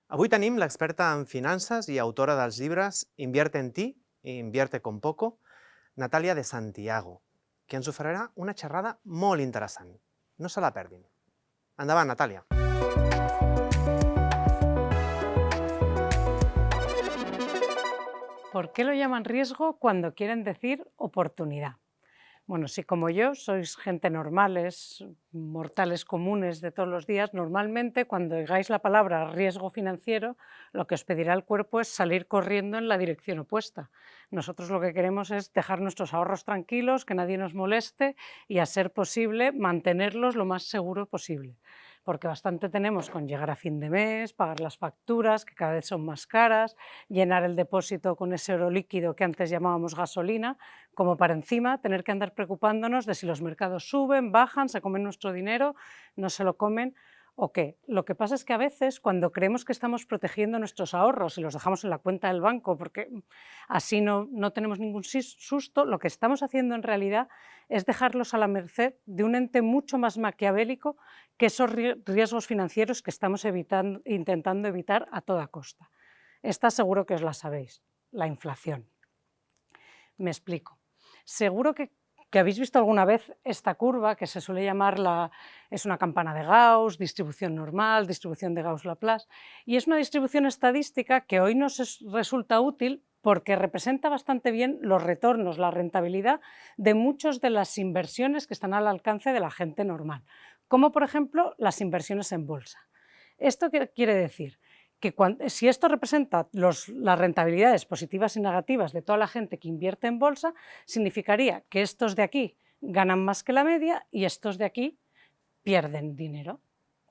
Avui tenim l'experta en finances i autora dels llibres Invierte en ti i Invierte con poco, Natàlia de Santiago, que ens oferirà una xerrada molt interessant. No se la perdin. Endavant, Natàlia. ¿Por qué lo llaman riesgo cuando quieren decir oportunidad? Bueno, si como yo sois gente normales, mortales comunes de todos los días, normalmente cuando oigáis la palabra riesgo financiero, lo que os pedirá el cuerpo es salir corriendo en la dirección opuesta. Nosotros lo que queremos es dejar nuestros ahorros tranquilos, que nadie nos moleste y, a ser posible, mantenerlos lo más seguro posible. Porque bastante tenemos con llegar a fin de mes, pagar las facturas, que cada vez son más caras, llenar el depósito con ese oro líquido que antes llamábamos gasolina, como para encima tener que andar preocupándonos de si los mercados suben, bajan, se comen nuestro dinero, no se lo comen o qué. Lo que pasa es que a veces, cuando creemos que estamos protegiendo nuestros ahorros y los dejamos en la cuenta del banco porque así no tenemos ningún susto, lo que estamos haciendo en realidad es dejarlos a la merced de un ente mucho más maquiavélico que esos riesgos financieros que estamos intentando evitar a toda costa. Esta seguro que os la sabéis, la inflación. Me explico. Seguro que habéis visto alguna vez esta curva que se suele llamar es una campana de Gauss, distribución normal, distribución de Gauss-Laplace, y es una distribución estadística que hoy nos resulta útil porque representa bastante bien los retornos, la rentabilidad de muchas de las inversiones que están al alcance de la gente normal, como por ejemplo las inversiones en bolsa. ¿Esto qué quiere decir? Que si esto representa las rentabilidades positivas y negativas de toda la gente que invierte en bolsa, significaría que estos de aquí ganan más que la media y estos de aquí pierden dinero,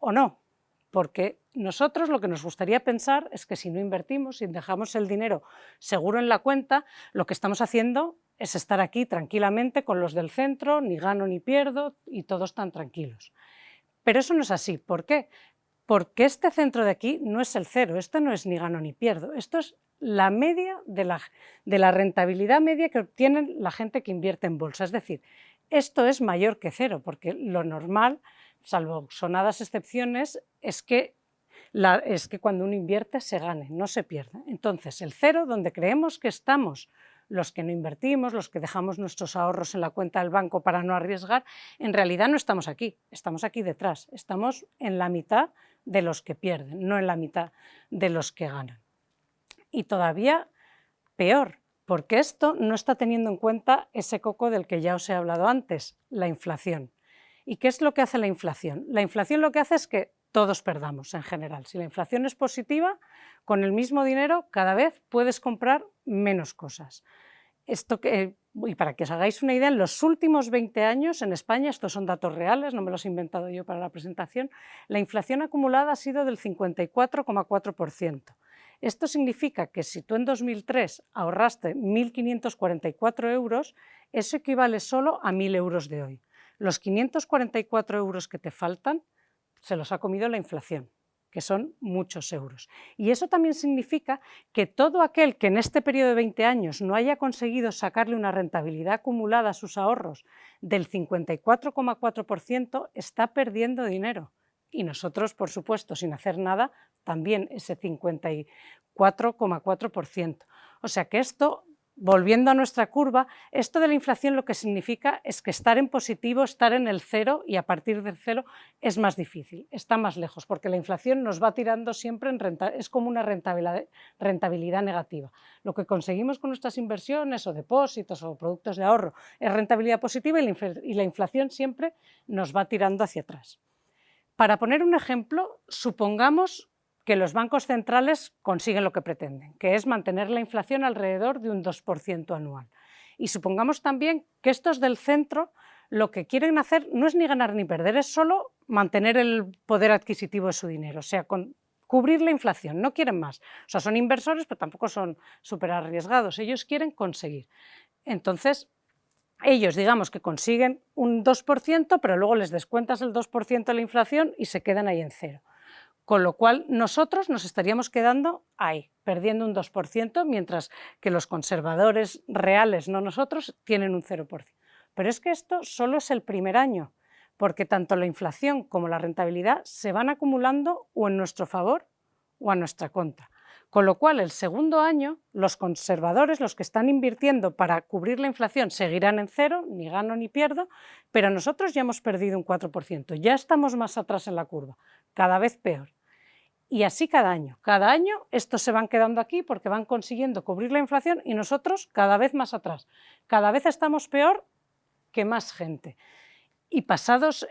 ¿o no? Porque nosotros lo que nos gustaría pensar es que si no invertimos, si dejamos el dinero seguro en la cuenta, lo que estamos haciendo es estar aquí tranquilamente con los del centro, ni gano ni pierdo y todos tan tranquilos. Pero eso no es así. ¿Por qué? Porque este centro de aquí no es el cero, esto no es ni gano ni pierdo, esto es la media de la rentabilidad media que obtiene la gente que invierte en bolsa. Es decir, esto es mayor que cero, porque lo normal, salvo sonadas excepciones, es que cuando uno invierte se gane, no se pierda. Entonces, el cero, donde creemos que estamos los que no invertimos, los que dejamos nuestros ahorros en la cuenta del banco para no arriesgar, en realidad no estamos aquí detrás, estamos en la mitad de los que pierden, no en la mitad de los que ganan. Y todavía peor, porque esto no está teniendo en cuenta ese coco del que ya os he hablado antes, la inflación. ¿Y qué es lo que hace la inflación? La inflación lo que hace es que todos perdamos en general. Si la inflación es positiva, con el mismo dinero cada vez puedes comprar menos cosas. Y para que os hagáis una idea, en los últimos 20 años en España, estos son datos reales, no me los he inventado yo para la presentación, la inflación acumulada ha sido del 54,4%. Esto significa que si tú en 2003 ahorraste 1.544 euros, eso equivale solo a 1.000 euros de hoy. Los 544 euros que te faltan se los ha comido la inflación, que son muchos euros. Y eso también significa que todo aquel que en este periodo de 20 años no haya conseguido sacarle una rentabilidad acumulada a sus ahorros del 54,4% está perdiendo dinero. Y nosotros, por supuesto, sin hacer nada, también ese 54,4%. O sea que esto, volviendo a nuestra curva, esto de la inflación lo que significa es que estar en positivo, estar en el cero y a partir del cero es más difícil, está más lejos, porque la inflación nos va tirando siempre es como una rentabilidad negativa. Lo que conseguimos con nuestras inversiones o depósitos o productos de ahorro es rentabilidad positiva y la inflación siempre nos va tirando hacia atrás. Para poner un ejemplo, supongamos que los bancos centrales consiguen lo que pretenden, que es mantener la inflación alrededor de un 2% anual. Y supongamos también que estos del centro lo que quieren hacer no es ni ganar ni perder, es solo mantener el poder adquisitivo de su dinero, o sea, cubrir la inflación, no quieren más. O sea, son inversores, pero tampoco son súper arriesgados, ellos quieren conseguir. Entonces, ellos, digamos que consiguen un 2%, pero luego les descuentas el 2% de la inflación y se quedan ahí en cero. Con lo cual, nosotros nos estaríamos quedando ahí, perdiendo un 2%, mientras que los conservadores reales, no nosotros, tienen un 0%. Pero es que esto solo es el primer año, porque tanto la inflación como la rentabilidad se van acumulando o en nuestro favor o a nuestra contra. Con lo cual, el segundo año, los conservadores, los que están invirtiendo para cubrir la inflación, seguirán en cero, ni gano ni pierdo, pero nosotros ya hemos perdido un 4%, ya estamos más atrás en la curva, cada vez peor. Y así cada año estos se van quedando aquí porque van consiguiendo cubrir la inflación y nosotros cada vez más atrás. Cada vez estamos peor que más gente. Y pasados,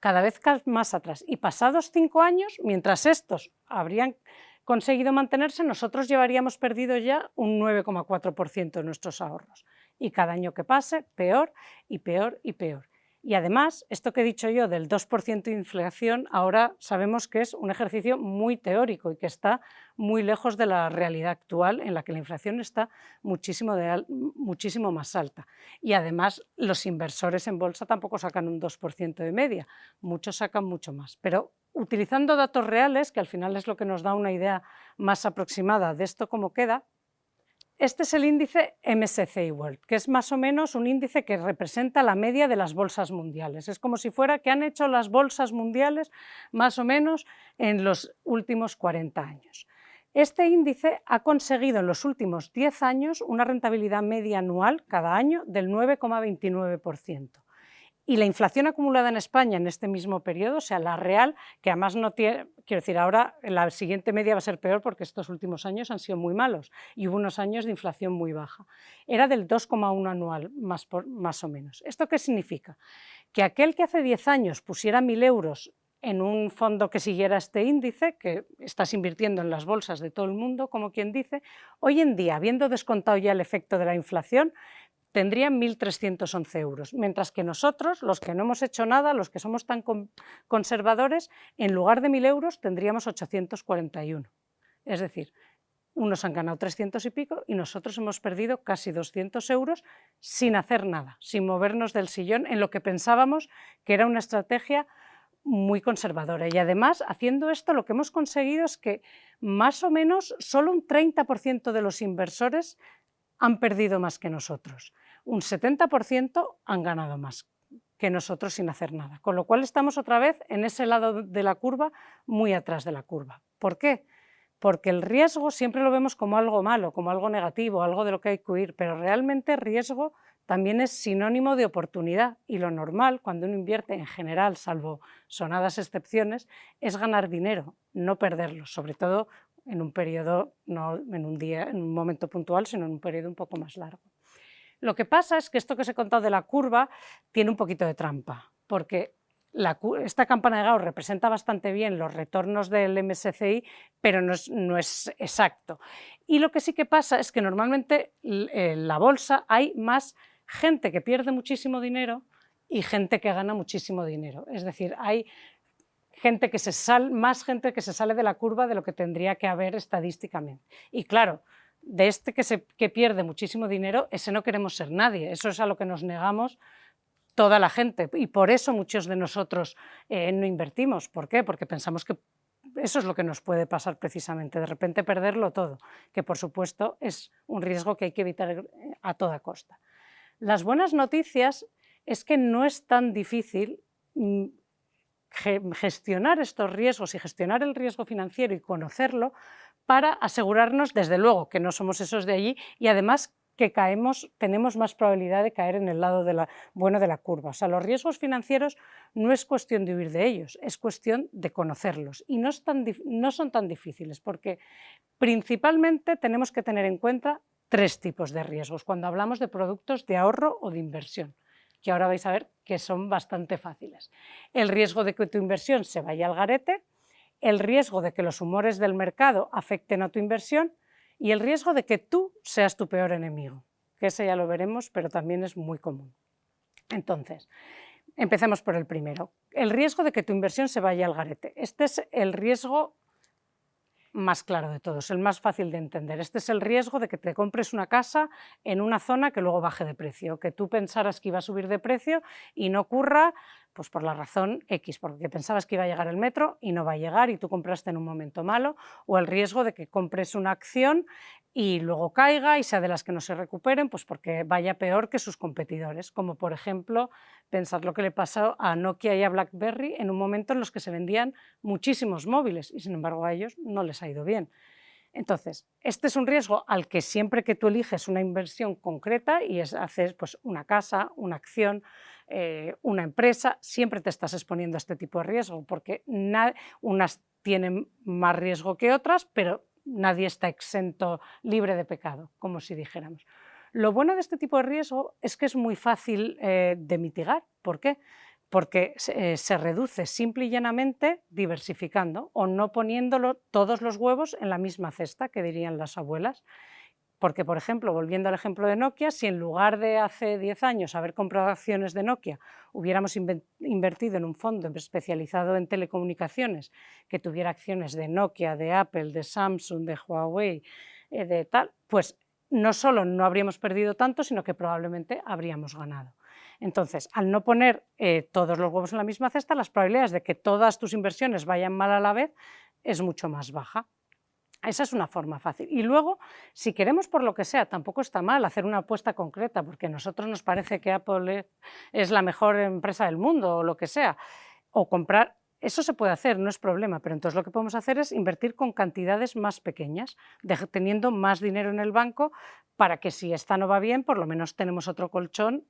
cada vez más atrás. Y pasados 5 años, mientras estos habrían conseguido mantenerse, nosotros llevaríamos perdido ya un 9,4% de nuestros ahorros. Y cada año que pase, peor y peor y peor. Y además, esto que he dicho yo del 2% de inflación, ahora sabemos que es un ejercicio muy teórico y que está muy lejos de la realidad actual, en la que la inflación está muchísimo más alta. Y además, los inversores en bolsa tampoco sacan un 2% de media, muchos sacan mucho más. Pero utilizando datos reales, que al final es lo que nos da una idea más aproximada de esto cómo queda, este es el índice MSCI World, que es más o menos un índice que representa la media de las bolsas mundiales. Es como si fuera que han hecho las bolsas mundiales más o menos en los últimos 40 años. Este índice ha conseguido en los últimos 10 años una rentabilidad media anual cada año del 9,29%. Y la inflación acumulada en España en este mismo periodo, o sea, la real, que además no tiene, quiero decir, ahora la siguiente media va a ser peor porque estos últimos años han sido muy malos y hubo unos años de inflación muy baja, era del 2,1 anual más o menos. ¿Esto qué significa? Que aquel que hace 10 años pusiera 1.000 euros en un fondo que siguiera este índice, que estás invirtiendo en las bolsas de todo el mundo, como quien dice, hoy en día, habiendo descontado ya el efecto de la inflación, tendrían 1.311 euros, mientras que nosotros, los que no hemos hecho nada, los que somos tan conservadores, en lugar de 1.000 euros tendríamos 841. Es decir, unos han ganado 300 y pico y nosotros hemos perdido casi 200 euros sin hacer nada, sin movernos del sillón en lo que pensábamos que era una estrategia muy conservadora. Y además, haciendo esto, lo que hemos conseguido es que más o menos solo un 30% de los inversores han perdido más que nosotros. Un 70% han ganado más que nosotros sin hacer nada. Con lo cual estamos otra vez en ese lado de la curva, muy atrás de la curva. ¿Por qué? Porque el riesgo siempre lo vemos como algo malo, como algo negativo, algo de lo que hay que huir, pero realmente riesgo también es sinónimo de oportunidad y lo normal cuando uno invierte en general, salvo sonadas excepciones, es ganar dinero, no perderlo, sobre todo en un periodo, no en un día, en un momento puntual, sino en un periodo un poco más largo. Lo que pasa es que esto que os he contado de la curva tiene un poquito de trampa, porque esta campana de Gauss representa bastante bien los retornos del MSCI, pero no es exacto. Y lo que sí que pasa es que normalmente en la bolsa hay más gente que pierde muchísimo dinero y gente que gana muchísimo dinero. Es decir, hay más gente que se sale de la curva de lo que tendría que haber estadísticamente. Y claro, de este que pierde muchísimo dinero, ese no queremos ser nadie, eso es a lo que nos negamos toda la gente y por eso muchos de nosotros no invertimos. ¿Por qué? Porque pensamos que eso es lo que nos puede pasar precisamente, de repente perderlo todo, que por supuesto es un riesgo que hay que evitar a toda costa. Las buenas noticias es que no es tan difícil gestionar estos riesgos y gestionar el riesgo financiero y conocerlo para asegurarnos, desde luego, que no somos esos de allí y además que tenemos más probabilidad de caer en el lado bueno de la curva. O sea, los riesgos financieros no es cuestión de huir de ellos, es cuestión de conocerlos y no son tan difíciles porque principalmente tenemos que tener en cuenta 3 tipos de riesgos cuando hablamos de productos de ahorro o de inversión, que ahora vais a ver que son bastante fáciles. El riesgo de que tu inversión se vaya al garete, el riesgo de que los humores del mercado afecten a tu inversión y el riesgo de que tú seas tu peor enemigo, que ese ya lo veremos, pero también es muy común. Entonces, empecemos por el primero, el riesgo de que tu inversión se vaya al garete. Este es el riesgo más claro de todos, el más fácil de entender. Este es el riesgo de que te compres una casa en una zona que luego baje de precio, que tú pensaras que iba a subir de precio y no ocurra, pues por la razón X, porque pensabas que iba a llegar el metro y no va a llegar y tú compraste en un momento malo, o el riesgo de que compres una acción y luego caiga y sea de las que no se recuperen, pues porque vaya peor que sus competidores, como por ejemplo pensar lo que le pasó a Nokia y a BlackBerry en un momento en los que se vendían muchísimos móviles y sin embargo a ellos no les ha ido bien. Entonces, este es un riesgo al que siempre que tú eliges una inversión concreta y haces pues, una casa, una acción, una empresa, siempre te estás exponiendo a este tipo de riesgo, porque unas tienen más riesgo que otras, pero nadie está exento, libre de pecado, como si dijéramos. Lo bueno de este tipo de riesgo es que es muy fácil de mitigar. ¿Por qué? Porque se reduce simple y llanamente diversificando o no poniéndolo todos los huevos en la misma cesta, que dirían las abuelas. Porque, por ejemplo, volviendo al ejemplo de Nokia, si en lugar de hace 10 años haber comprado acciones de Nokia, hubiéramos invertido en un fondo especializado en telecomunicaciones que tuviera acciones de Nokia, de Apple, de Samsung, de Huawei, de tal, pues no solo no habríamos perdido tanto, sino que probablemente habríamos ganado. Entonces, al no poner todos los huevos en la misma cesta, las probabilidades de que todas tus inversiones vayan mal a la vez es mucho más baja. Esa es una forma fácil. Y luego, si queremos por lo que sea, tampoco está mal hacer una apuesta concreta, porque a nosotros nos parece que Apple es la mejor empresa del mundo o lo que sea, o comprar, eso se puede hacer, no es problema, pero entonces lo que podemos hacer es invertir con cantidades más pequeñas, teniendo más dinero en el banco para que si esta no va bien, por lo menos tenemos otro colchón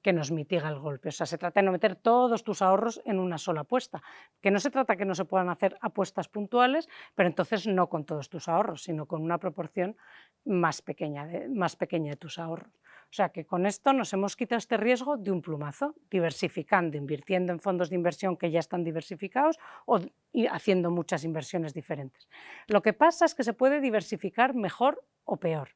que nos mitiga el golpe. O sea, se trata de no meter todos tus ahorros en una sola apuesta, que no se trata que no se puedan hacer apuestas puntuales, pero entonces no con todos tus ahorros, sino con una proporción más pequeña de tus ahorros. O sea que con esto nos hemos quitado este riesgo de un plumazo, diversificando, invirtiendo en fondos de inversión que ya están diversificados o haciendo muchas inversiones diferentes. Lo que pasa es que se puede diversificar mejor o peor.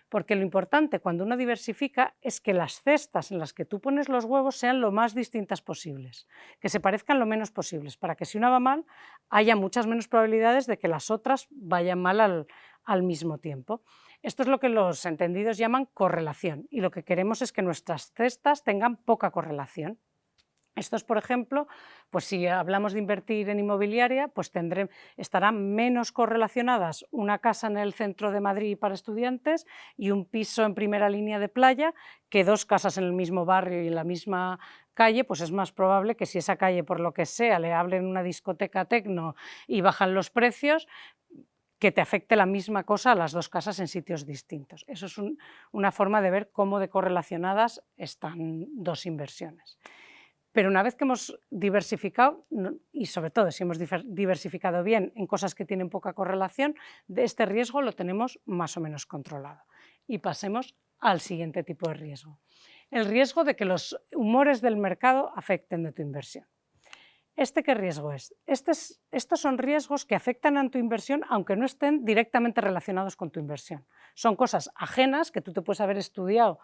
Porque lo importante cuando uno diversifica es que las cestas en las que tú pones los huevos sean lo más distintas posibles, que se parezcan lo menos posibles, para que si una va mal haya muchas menos probabilidades de que las otras vayan mal al mismo tiempo. Esto es lo que los entendidos llaman correlación y lo que queremos es que nuestras cestas tengan poca correlación. Estos, por ejemplo, pues si hablamos de invertir en inmobiliaria, pues estarán menos correlacionadas una casa en el centro de Madrid para estudiantes y un piso en primera línea de playa que dos casas en el mismo barrio y en la misma calle, pues es más probable que si esa calle, por lo que sea, le hablen una discoteca tecno y bajan los precios, que te afecte la misma cosa a las dos casas en sitios distintos. Eso es una forma de ver cómo de correlacionadas están dos inversiones. Pero una vez que hemos diversificado, y sobre todo si hemos diversificado bien en cosas que tienen poca correlación, de este riesgo lo tenemos más o menos controlado. Y pasemos al siguiente tipo de riesgo. El riesgo de que los humores del mercado afecten de tu inversión. ¿Este qué riesgo es? Estos son riesgos que afectan a tu inversión aunque no estén directamente relacionados con tu inversión. Son cosas ajenas que tú te puedes haber estudiado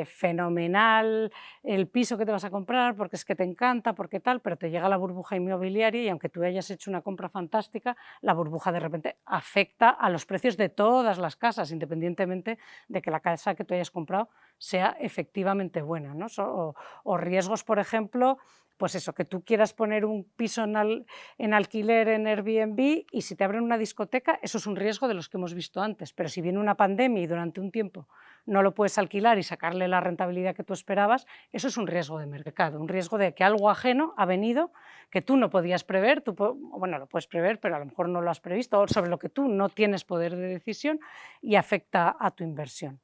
fenomenal, el piso que te vas a comprar porque es que te encanta, porque tal, pero te llega la burbuja inmobiliaria y aunque tú hayas hecho una compra fantástica, la burbuja de repente afecta a los precios de todas las casas, independientemente de que la casa que tú hayas comprado sea efectivamente buena, ¿no? O riesgos, por ejemplo, pues eso, que tú quieras poner un piso en alquiler en Airbnb y si te abren una discoteca, eso es un riesgo de los que hemos visto antes, pero si viene una pandemia y durante un tiempo no lo puedes alquilar y sacarle la rentabilidad que tú esperabas, eso es un riesgo de mercado, un riesgo de que algo ajeno ha venido que tú no podías prever, bueno, lo puedes prever, pero a lo mejor no lo has previsto, o sobre lo que tú no tienes poder de decisión y afecta a tu inversión.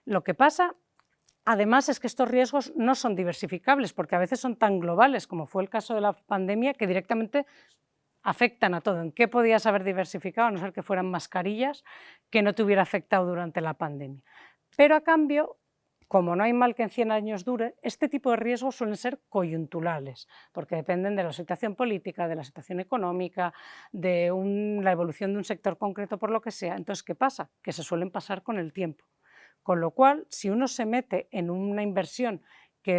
Lo que pasa además es que estos riesgos no son diversificables porque a veces son tan globales como fue el caso de la pandemia que directamente afectan a todo. ¿En qué podías haber diversificado? A no ser que fueran mascarillas que no te hubiera afectado durante la pandemia. Pero a cambio, como no hay mal que en 100 años dure, este tipo de riesgos suelen ser coyunturales, porque dependen de la situación política, de la situación económica, de la evolución de un sector concreto por lo que sea. Entonces, ¿qué pasa? Que se suelen pasar con el tiempo. Con lo cual, si uno se mete en una inversión que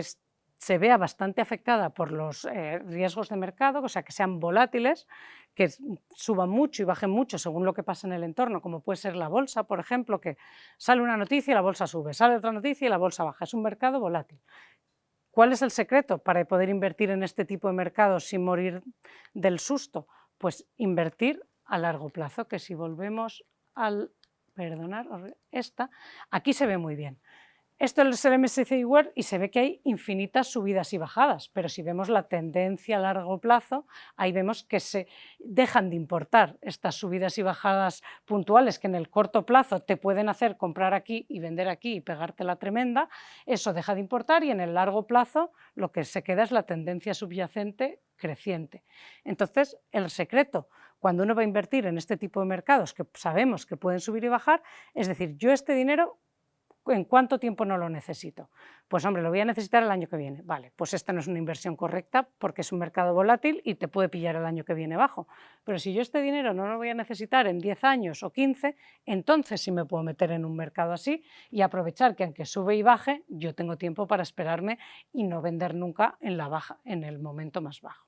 se vea bastante afectada por los riesgos de mercado, o sea, que sean volátiles, que suban mucho y bajen mucho según lo que pasa en el entorno, como puede ser la bolsa, por ejemplo, que sale una noticia y la bolsa sube, sale otra noticia y la bolsa baja, es un mercado volátil. ¿Cuál es el secreto para poder invertir en este tipo de mercados sin morir del susto? Pues invertir a largo plazo, que si volvemos al perdonar, esta, aquí se ve muy bien. Esto es el MSCI World y se ve que hay infinitas subidas y bajadas, pero si vemos la tendencia a largo plazo, ahí vemos que se dejan de importar estas subidas y bajadas puntuales que en el corto plazo te pueden hacer comprar aquí y vender aquí y pegarte la tremenda, eso deja de importar y en el largo plazo lo que se queda es la tendencia subyacente creciente. Entonces, el secreto, cuando uno va a invertir en este tipo de mercados que sabemos que pueden subir y bajar, es decir, yo este dinero, ¿en cuánto tiempo no lo necesito? Pues hombre, lo voy a necesitar el año que viene. Vale, pues esta no es una inversión correcta porque es un mercado volátil y te puede pillar el año que viene bajo. Pero si yo este dinero no lo voy a necesitar en 10 años o 15, entonces sí me puedo meter en un mercado así y aprovechar que aunque sube y baje, yo tengo tiempo para esperarme y no vender nunca en la baja, en el momento más bajo.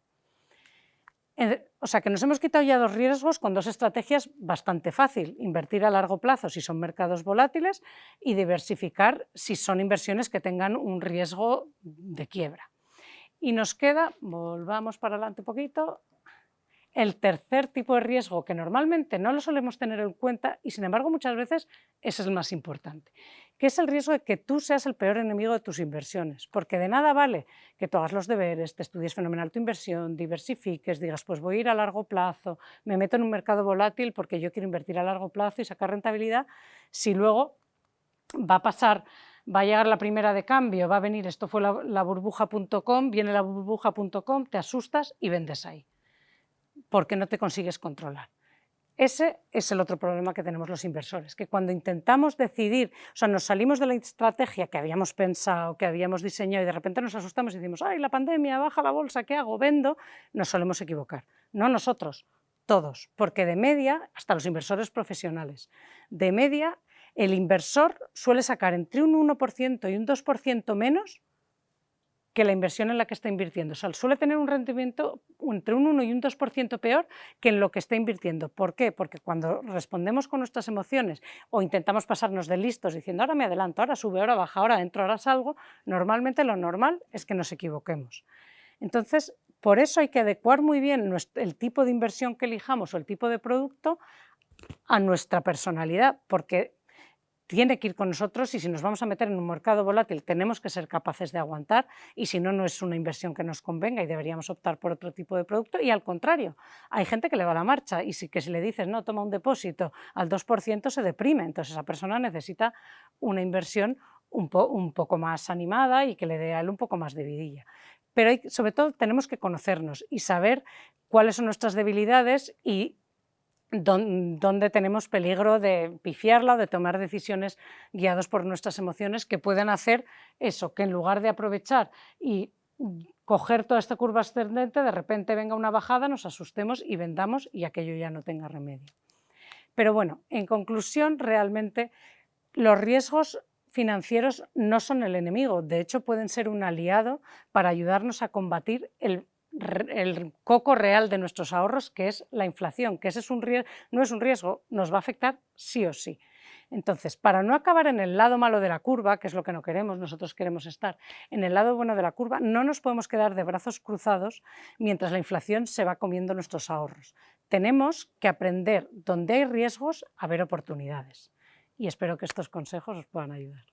O sea que nos hemos quitado ya 2 riesgos con 2 estrategias bastante fácil, invertir a largo plazo si son mercados volátiles y diversificar si son inversiones que tengan un riesgo de quiebra. Y nos queda, volvamos para adelante un poquito, el tercer tipo de riesgo que normalmente no lo solemos tener en cuenta y sin embargo muchas veces ese es el más importante, que es el riesgo de que tú seas el peor enemigo de tus inversiones, porque de nada vale que tú hagas los deberes, te estudies fenomenal tu inversión, diversifiques, digas pues voy a ir a largo plazo, me meto en un mercado volátil porque yo quiero invertir a largo plazo y sacar rentabilidad, si luego va a pasar, va a llegar la primera de cambio, va a venir, esto fue la burbuja.com, viene la burbuja.com, te asustas y vendes ahí, porque no te consigues controlar. Ese es el otro problema que tenemos los inversores, que cuando intentamos decidir, o sea, nos salimos de la estrategia que habíamos pensado, que habíamos diseñado y de repente nos asustamos y decimos, ¡ay, la pandemia, baja la bolsa, ¿qué hago? ¿Vendo? Nos solemos equivocar. No nosotros, todos, porque de media, hasta los inversores profesionales, de media el inversor suele sacar entre un 1% y un 2% menos que la inversión en la que está invirtiendo. O sea, suele tener un rendimiento entre un 1 y un 2% peor que en lo que está invirtiendo. ¿Por qué? Porque cuando respondemos con nuestras emociones o intentamos pasarnos de listos diciendo ahora me adelanto, ahora sube, ahora baja, ahora entro, ahora salgo, normalmente lo normal es que nos equivoquemos. Entonces, por eso hay que adecuar muy bien el tipo de inversión que elijamos o el tipo de producto a nuestra personalidad, porque tiene que ir con nosotros y si nos vamos a meter en un mercado volátil tenemos que ser capaces de aguantar y si no, no es una inversión que nos convenga y deberíamos optar por otro tipo de producto y al contrario, hay gente que le va a la marcha y si le dices no, toma un depósito al 2% se deprime, entonces esa persona necesita una inversión un poco más animada y que le dé a él un poco más de vidilla. Pero sobre todo tenemos que conocernos y saber cuáles son nuestras debilidades y donde tenemos peligro de pifiarla o de tomar decisiones guiados por nuestras emociones que pueden hacer eso, que en lugar de aprovechar y coger toda esta curva ascendente, de repente venga una bajada, nos asustemos y vendamos y aquello ya no tenga remedio. Pero bueno, en conclusión, realmente los riesgos financieros no son el enemigo, de hecho pueden ser un aliado para ayudarnos a combatir el coco real de nuestros ahorros, que es la inflación, que ese no es un riesgo, nos va a afectar sí o sí. Entonces, para no acabar en el lado malo de la curva, que es lo que no queremos, nosotros queremos estar en el lado bueno de la curva, no nos podemos quedar de brazos cruzados mientras la inflación se va comiendo nuestros ahorros. Tenemos que aprender, donde hay riesgos, a ver oportunidades. Y espero que estos consejos os puedan ayudar.